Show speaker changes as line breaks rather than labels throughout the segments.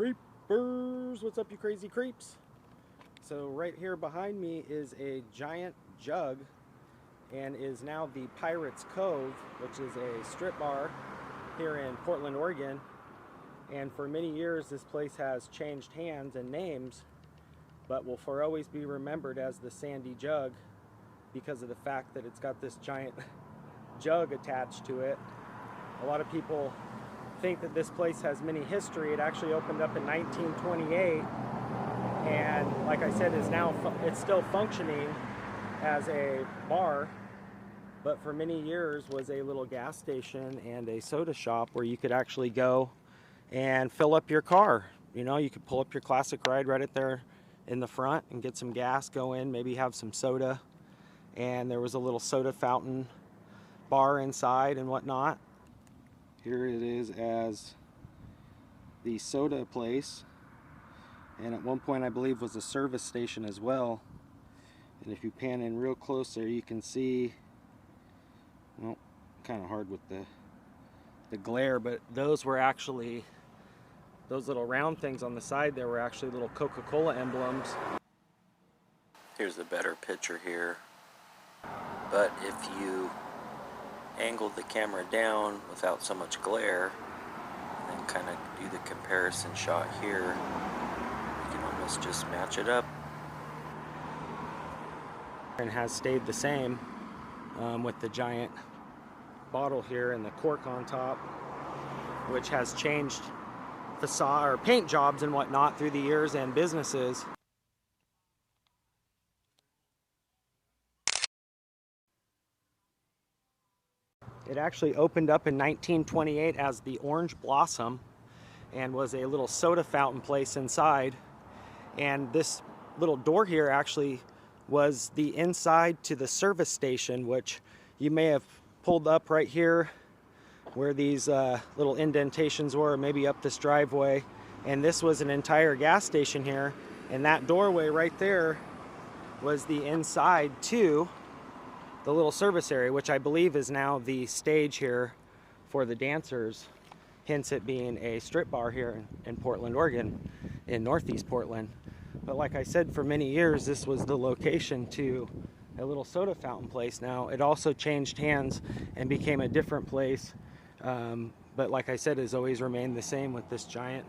Creepers! What's up, you crazy creeps? So right here behind me is a giant jug and is now the Pirates Cove, which is a strip bar here in Portland, Oregon. And for many years this place has changed hands and names, but will for always be remembered as the Sandy Jug because of the fact that it's got this giant jug attached to it. A lot of people think that this place has many history. It actually opened up in 1928, and like I said, it's still functioning as a bar, but for many years was a little gas station and a soda shop where you could actually go and fill up your car. You know, you could pull up your classic ride right at there in the front and get some gas, go in, maybe have some soda, and there was a little soda fountain bar inside and whatnot. Here it is as the soda place, and at one point I believe was a service station as well. And if you pan in real close there, you can see, well, kind of hard with the glare, but those were actually, those little round things on the side there were actually little Coca-Cola emblems. Here's a better picture here, but if you angle the camera down without so much glare and then kind of do the comparison shot here, you can almost just match it up. And has stayed the same with the giant bottle here and the cork on top, which has changed facade or paint jobs and whatnot through the years and businesses. It actually opened up in 1928 as the Orange Blossom and was a little soda fountain place inside. And this little door here actually was the inside to the service station, which you may have pulled up right here where these little indentations were, maybe up this driveway. And this was an entire gas station here. And that doorway right there was the inside to the little service area, which I believe is now the stage here for the dancers, hence it being a strip bar here in Portland, Oregon, in Northeast Portland. But like I said, for many years this was the location to a little soda fountain place. Now it also changed hands and became a different place, but like I said, has always remained the same with this giant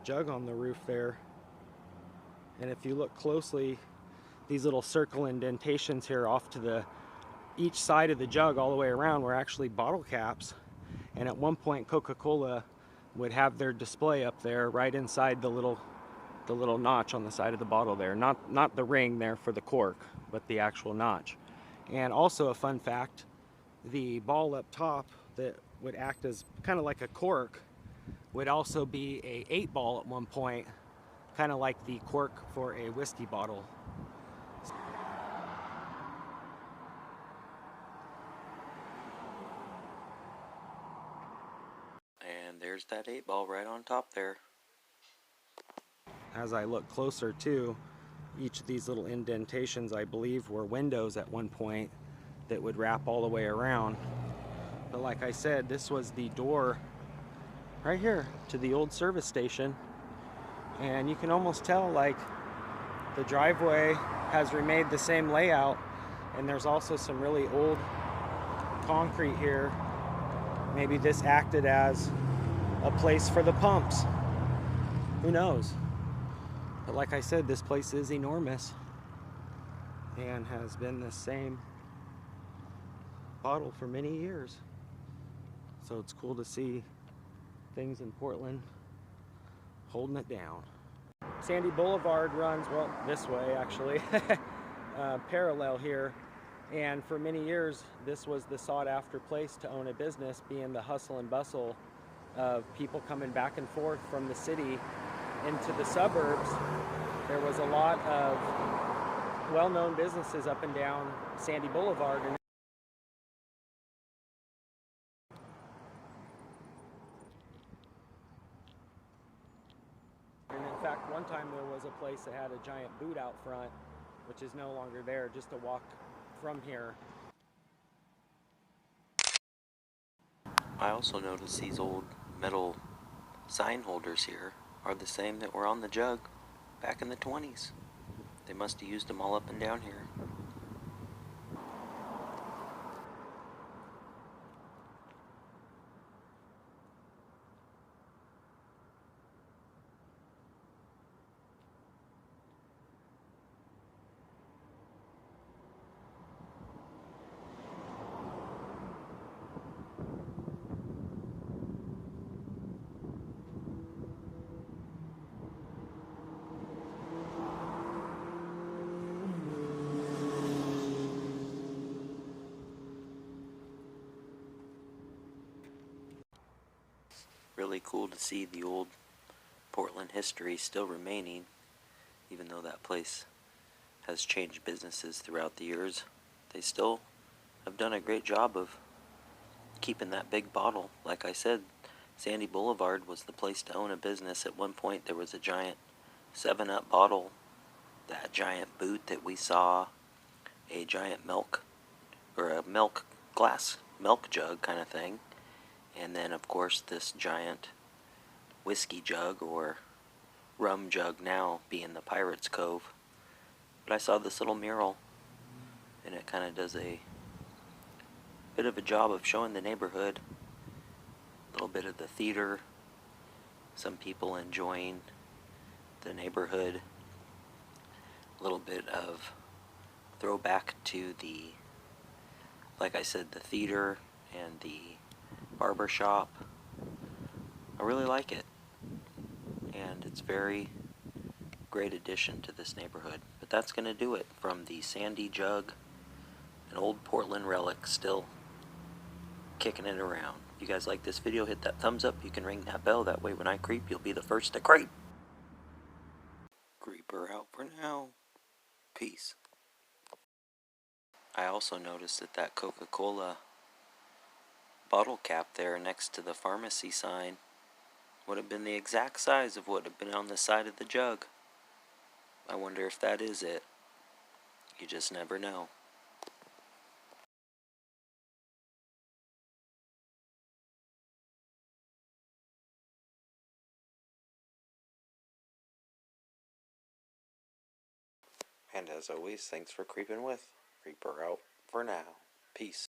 jug on the roof there. And if you look closely, these little circle indentations here off to each side of the jug all the way around were actually bottle caps. And at one point Coca-Cola would have their display up there right inside the little notch on the side of the bottle there. Not the ring there for the cork, but the actual notch. And also a fun fact, the ball up top that would act as kind of like a cork would also be a 8-ball at one point, kind of like the cork for a whiskey bottle. And there's that 8-ball right on top there. As I look closer too, each of these little indentations I believe were windows at one point that would wrap all the way around. But like I said, this was the door right here to the old service station, and you can almost tell like the driveway has remained the same layout, and there's also some really old concrete here. Maybe this acted as a place for the pumps, who knows. But like I said, this place is enormous and has been the same bottle for many years. So it's cool to see things in Portland holding it down. Sandy Boulevard runs, well, this way actually, parallel here. And for many years, this was the sought-after place to own a business, being the hustle and bustle of people coming back and forth from the city into the suburbs. There was a lot of well-known businesses up and down Sandy Boulevard. And in fact, one time there was a place that had a giant boot out front, which is no longer there, just a walk from here. I also noticed these old metal sign holders here.
are the same that were on the jug back in the 20s. They must have used them all up and down here. Really cool to see the old Portland history still remaining, even though that place has changed businesses throughout the years. They still have done a great job of keeping that big bottle. Like I said, Sandy Boulevard was the place to own a business. At one point there was a giant 7-Up bottle, that giant boot that we saw, a giant milk glass milk jug kind of thing, and then of course this giant whiskey jug or rum jug now being the Pirate's Cove. But I saw this little mural, and it kind of does a bit of a job of showing the neighborhood, a little bit of the theater, some people enjoying the neighborhood, a little bit of throwback to the, like I said, the theater and the barber shop. I really like it, and it's very great addition to this neighborhood. But that's going to do it from the Sandy Jug, an old Portland relic still kicking it around. If you guys like this video, hit that thumbs up. You can ring that bell. That way when I creep, you'll be the first to creep. Creeper out for now. Peace. I also noticed that that Coca-Cola bottle cap there next to the pharmacy sign would have been the exact size of what had been on the side of the jug. I wonder if that is it. You just never know. And as always, thanks for creeping with. Creeper out for now. Peace.